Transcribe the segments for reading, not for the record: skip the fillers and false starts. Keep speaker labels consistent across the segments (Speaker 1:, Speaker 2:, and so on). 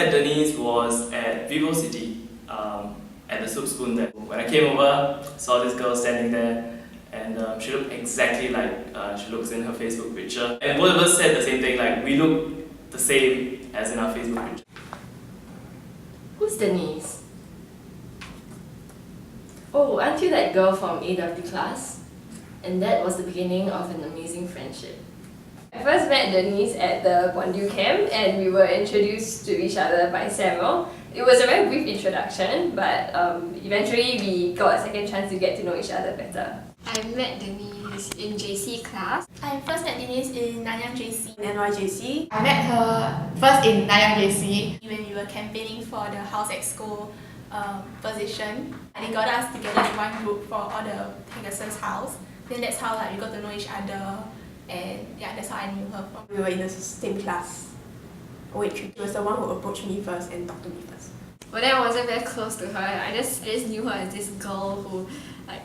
Speaker 1: met Denise was at Vivo City, at the Soup Spoon there. When I came over, saw this girl standing there, and she looked exactly like she looks in her Facebook picture. And both of us said the same thing, like we look the same as in our Facebook picture.
Speaker 2: Who's Denise? Oh, aren't you that girl from AW class? And that was the beginning of an amazing friendship. I first met Denise at the Bondu camp and we were introduced to each other by Samuel. It was a very brief introduction, but eventually we got a second chance to get to know each other better.
Speaker 3: I met Denise in JC class.
Speaker 4: I first met Denise in Nanyang JC.
Speaker 5: NYJC.
Speaker 6: I met her first in Nanyang JC.
Speaker 4: When we were campaigning for the House Exco position. And they got us together in one group for all the Pegasus house. Then that's how we got to know each other, and yeah, that's how I knew her from.
Speaker 5: We were in the same class. Wait, she was the one who approached me first and talked to me first.
Speaker 3: But then I wasn't very close to her. I just knew her as this girl who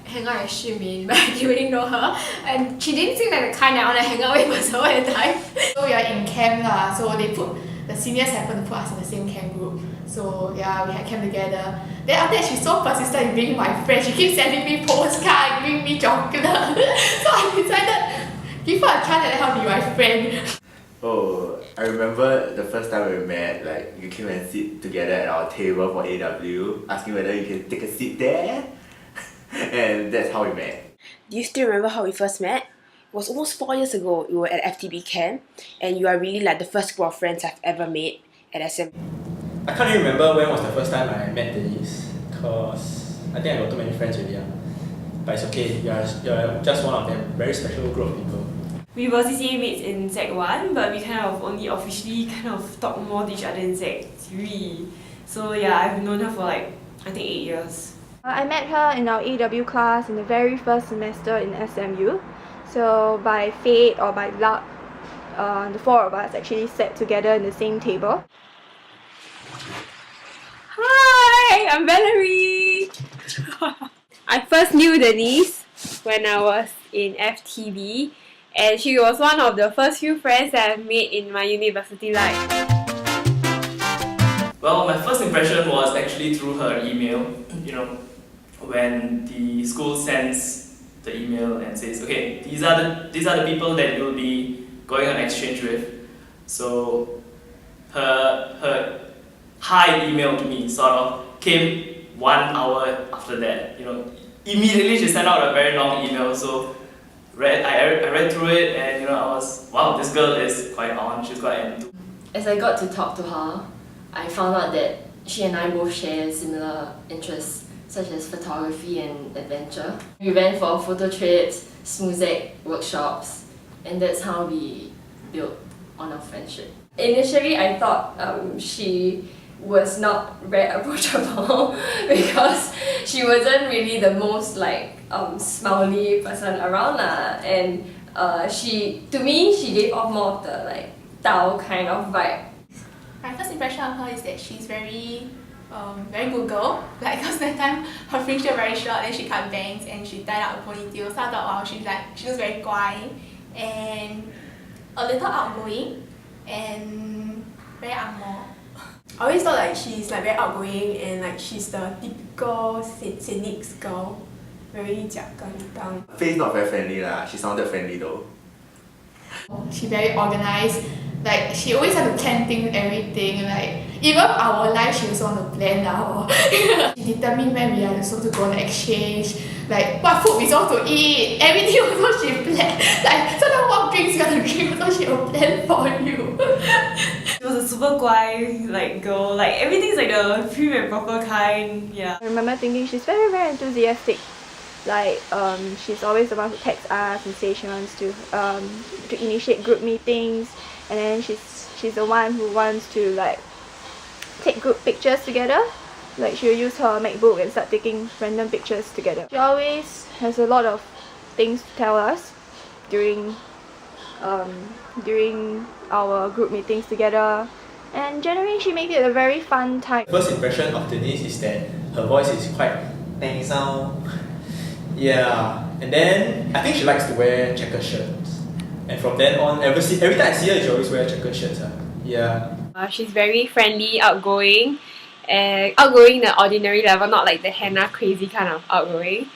Speaker 3: hang out at Shimin, but I didn't really know her. And she didn't seem like the kind I want to hang out with most of the time.
Speaker 6: So we are in camp lah, so the seniors happened to put us in the same camp group. So yeah, we had camp together. Then after that, she's so persistent in being my friend. She keeps sending me postcards, giving me chocolate. So I decided, give her a chance and let her be my friend.
Speaker 7: Oh, I remember the first time we met, like you came and sit together at our table for AW, asking whether you can take a seat there. And that's how we met.
Speaker 8: Do you still remember how we first met? It was almost 4 years ago. We were at FTB camp, and you are really like the first group of friends I've ever made at SM.
Speaker 9: I can't even remember when was the first time I met Denise, because I think I got too many friends already. But it's okay, you're just one of them, very special group of people.
Speaker 10: We were CCA mates in Sec 1, but we kind of only officially talked more to each other in Sec 3. So yeah, I've known her for I think 8 years.
Speaker 11: I met her in our AW class in the very first semester in SMU. So by fate or by luck, the four of us actually sat together in the same table.
Speaker 12: Hi, I'm Valerie! I first knew Denise when I was in FTB, and she was one of the first few friends that I've made in my university life.
Speaker 1: Well, my first impression was actually through her email. When the school sends the email and says, okay, these are the people that you'll be going on exchange with. So her hi email to me sort of came 1 hour after that. Immediately she sent out a very long email. So I read through it, and I was, wow, this girl is quite on. She's quite into.
Speaker 2: As I got to talk to her, I found out that she and I both share similar interests, such as photography and adventure. We went for photo trips, Smuzek workshops, and that's how we built on our friendship. Initially, I thought she was not very approachable because she wasn't really the most smiley person around lah. And to me, she gave off more of the Tao kind of vibe.
Speaker 4: My first impression of her is that she's very good girl. Because that time her fringe was very short, then she cut bangs and she tied up a ponytail. So I thought, wow, she looks very guai and a little outgoing and very angmo.
Speaker 5: I always thought she's very outgoing and she's the typical scenic girl. Very jiak-gan-tang.
Speaker 7: Face not very friendly lah, she sounded friendly though.
Speaker 6: She very organized. She always had to plan things, everything. Even our life, she also want to plan now. She determined when we are supposed to go on exchange. What food we supposed to eat. Everything also she planned. Sometimes what drinks you want to drink also she will plan for you.
Speaker 10: She was a super guai girl. Everything's the prim and proper kind. Yeah.
Speaker 11: I remember thinking she's very, very enthusiastic. She's always the one who texts us and says she wants to initiate group meetings, and then she's the one who wants to take group pictures together. She'll use her MacBook and start taking random pictures together. She always has a lot of things to tell us during our group meetings together, and generally she makes it a very fun time.
Speaker 9: First impression of Denise is that her voice is quite nasal. Yeah, and then I think she likes to wear checkered shirts. And from then on, every time I see her, she always wears checkered shirts. Yeah.
Speaker 12: She's very friendly, outgoing, and outgoing the ordinary level, not like the Hannah crazy kind of outgoing.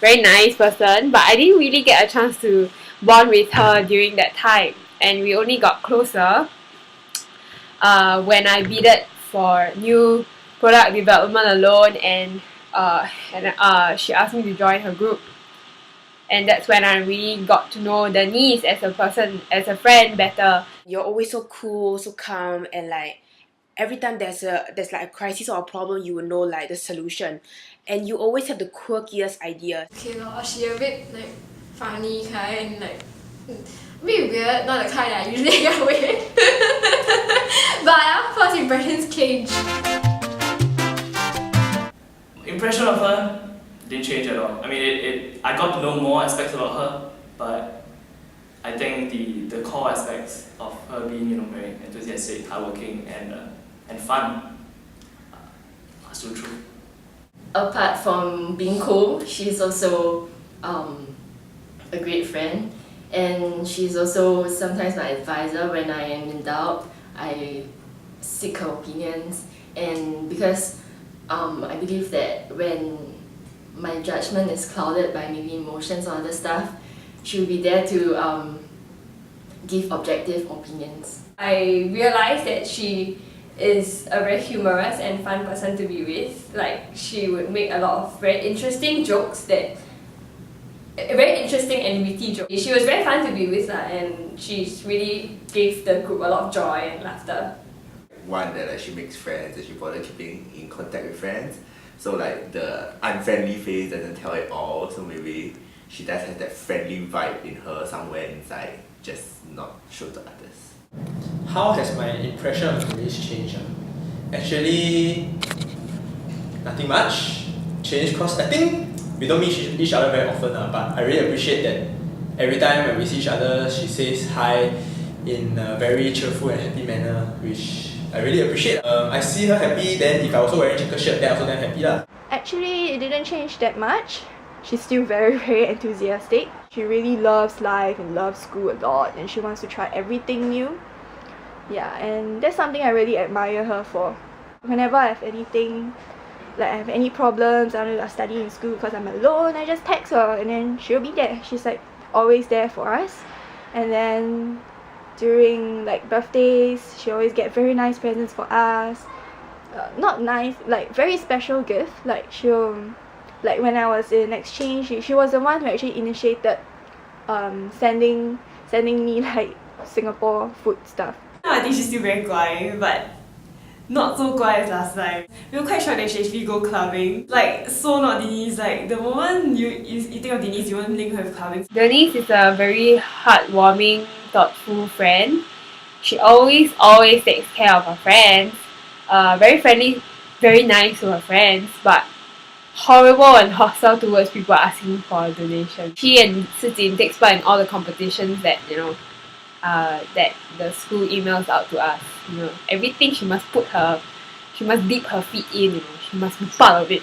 Speaker 12: Very nice person, but I didn't really get a chance to bond with her during that time, and we only got closer when I bidded for new product development alone, and she asked me to join her group. And that's when I really got to know Denise as a person, as a friend better.
Speaker 8: You're always so cool, so calm, and like every time there's like a crisis or a problem, you will know like the solution, and you always have the quirkiest ideas.
Speaker 3: Okay lor, she a bit like funny kind, like a bit weird, not the kind that I usually get with. But our first impressions change.
Speaker 1: Impression of her didn't change at all. I mean, I got to know more aspects about her, but I think the core aspects of her being, very enthusiastic, hardworking, and fun are still true.
Speaker 2: Apart from being cool, she's also a great friend, and she's also sometimes my advisor when I am in doubt. I seek her opinions, and because I believe that when my judgment is clouded by maybe emotions or other stuff, she'll be there to give objective opinions.
Speaker 12: I realized that she is a very humorous and fun person to be with. Like, she would make a lot of very interesting jokes very interesting and witty jokes. She was very fun to be with and she really gave the group a lot of joy and laughter.
Speaker 7: One, that she makes friends and she bother keeping in contact with friends. So like the unfriendly face doesn't tell it all, so maybe she does have that friendly vibe in her somewhere inside, just not show to others.
Speaker 9: How has my impression of Denise changed? Actually, nothing much changed because I think we don't meet each other very often, but I really appreciate that every time when we see each other, she says hi in a very cheerful and happy manner, which I really appreciate. I see her happy, then if I also wearing checkered shirt, then I also damn happy lah.
Speaker 11: Actually, it didn't change that much. She's still very, very enthusiastic. She really loves life and loves school a lot, and she wants to try everything new. Yeah, and that's something I really admire her for. Whenever I have anything, like I have any problems, I want to study in school because I'm alone, I just text her and then she'll be there. She's like always there for us. And then during like birthdays, she always get very nice presents for us. Not nice, like very special gift. Like like when I was in exchange, she was the one who actually initiated sending me like Singapore food stuff.
Speaker 10: I think she's still very guai, but not so guai as last time. We were quite sure that she actually go clubbing. Like, so not Denise. Like, the moment you think of Denise, you won't link her with clubbing.
Speaker 12: Denise is a very heartwarming, thoughtful friend. She always takes care of her friends. Very friendly, very nice to her friends, but horrible and hostile towards people asking for a donation. She and Sijin takes part in all the competitions that that the school emails out to us. Everything she must dip her feet in. She must be part of it.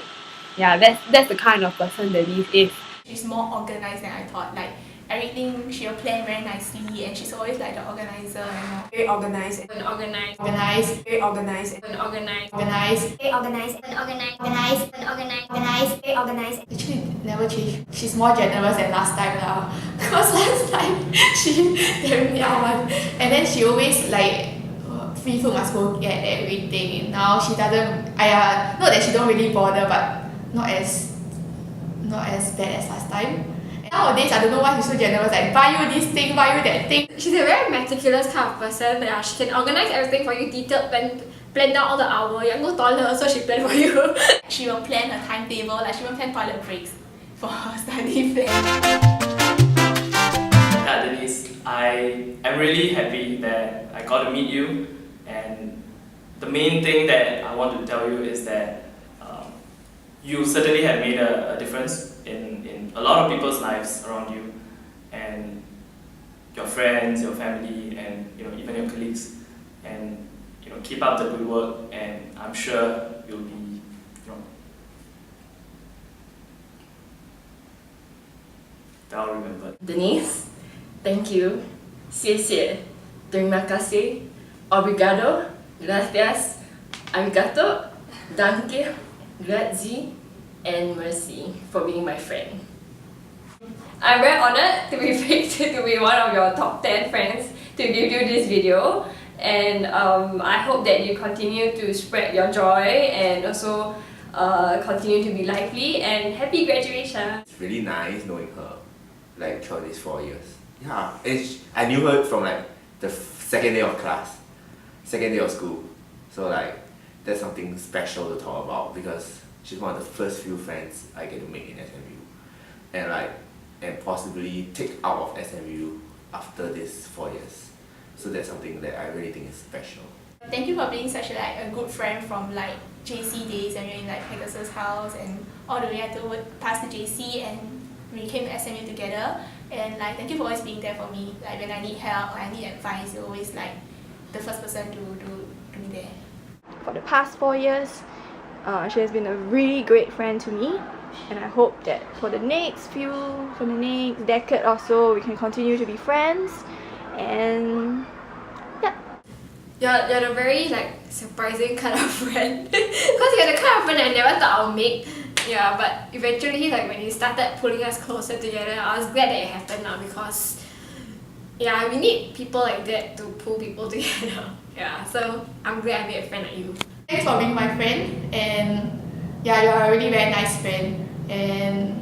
Speaker 12: Yeah, that's the kind of person Denise is.
Speaker 4: She's more organized than I thought. Like everything she'll plan very nicely, and she's always like the organizer and all.
Speaker 5: Very organized.
Speaker 3: Very organized.
Speaker 5: Very organized.
Speaker 3: Very organized.
Speaker 4: Very organized. Very organized.
Speaker 6: Actually, never change. She's more generous than last time now. Because last time she damn niao one, and then she always like free food must go get everything. Now she doesn't. Not that she don't really bother, but not as bad as last time. And nowadays I don't know why she's so generous. Like buy you this thing, buy you that thing.
Speaker 3: She's a very meticulous kind of person. Yeah, she can organize everything for you, detailed, plan down all the hour. You go toilet, so she plan for you.
Speaker 4: She will plan her timetable. Like she will plan toilet breaks for her study plan.
Speaker 1: Yeah, Denise, I'm really happy that I got to meet you, and the main thing that I want to tell you is that you certainly have made a difference in a lot of people's lives around you, and your friends, your family, and even your colleagues. And keep up the good work, and I'm sure you'll be well remembered.
Speaker 2: Denise, thank you. 谢谢. Terima kasih. Obrigado, gracias, arigato, danke, grazie, and merci for being my friend.
Speaker 12: I'm very honored to be picked to be one of your top 10 friends to give you this video, and I hope that you continue to spread your joy and also continue to be lively, and happy graduation.
Speaker 7: It's really nice knowing her, like throughout these 4 years. Yeah, I knew her from like the second day of class, second day of school. So like that's something special to talk about because she's one of the first few friends I get to make in SMU, and possibly take out of SMU after this 4 years. So that's something that I really think is special.
Speaker 4: Thank you for being such a good friend from like JC days when you're in like Pegasus' house and all the way until past the JC and we came to SMU together. And like thank you for always being there for me. Like when I need help or I need advice, you're always like the first person to be there.
Speaker 11: For the past 4 years, she has been a really great friend to me, and I hope that for the next decade or so, we can continue to be friends. And yeah.
Speaker 3: You're a very like surprising kind of friend because you're the kind of friend I never thought I would make. Yeah, but eventually like when you started pulling us closer together, I was glad that it happened now because yeah, we need people like that to pull people together. Yeah, so I'm glad I made a friend like you.
Speaker 6: Thanks for being my friend, and yeah, you're a really very nice friend. And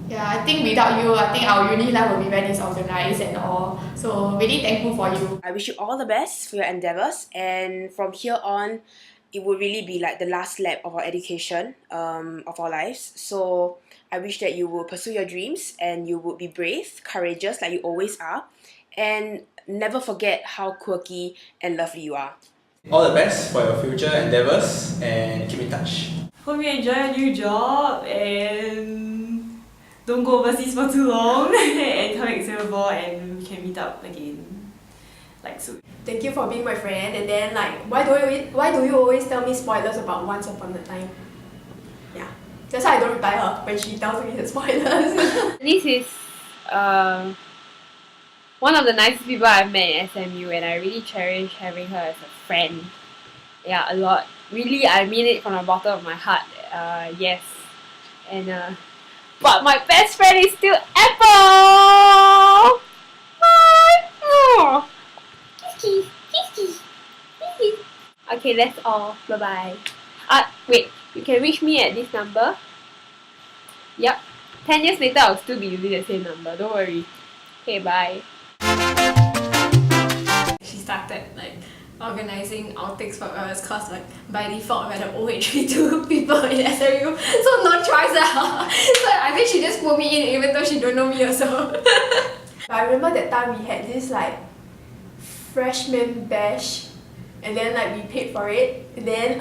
Speaker 6: yeah, I think without you, I think our uni life will be very disorganized and all. So really thankful for you.
Speaker 8: I wish you all the best for your endeavors, and from here on, it will really be like the last lap of our education, of our lives. So I wish that you will pursue your dreams and you would be brave, courageous like you always are, and never forget how quirky and lovely you are.
Speaker 9: All the best for your future endeavors and keep in touch.
Speaker 10: Hope you enjoy your new job and don't go overseas for too long and come back to Singapore and we can meet up again like soon.
Speaker 5: Thank you for being my friend. And then like, why do you always tell me spoilers about Once Upon a Time? Yeah, that's why I don't reply her when she tells me the spoilers.
Speaker 12: This is one of the nicest people I've met in SMU, and I really cherish having her as a friend. Yeah, a lot. Really, I mean it from the bottom of my heart. Yes. And but my best friend is still Apple! Hi! Kiss, kiss. Okay, that's all. Bye-bye. Wait. You can reach me at this number. Yep. 10 years later, I'll still be using the same number. Don't worry. Okay, bye.
Speaker 3: She started like organizing outtakes for us cause like by default we're the OH32 people in SMU, so no choice lah. So I think she just put me in even though she don't know me also.
Speaker 5: But I remember that time we had this like freshman bash, and then like we paid for it, and then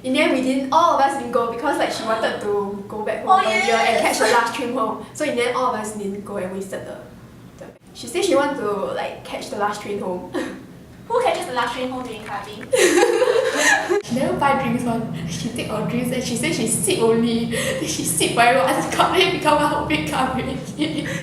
Speaker 5: in the end all of us didn't go because like she wanted to go back home earlier and catch the last train home. So in the end all of us didn't go and wasted the she said she wanted to like catch the last train home.
Speaker 4: Who catches the last train home during clubbing?
Speaker 6: She never buy drinks one. She take our drinks and she said she sip only. Then she sip very well and then become a whole big cup already.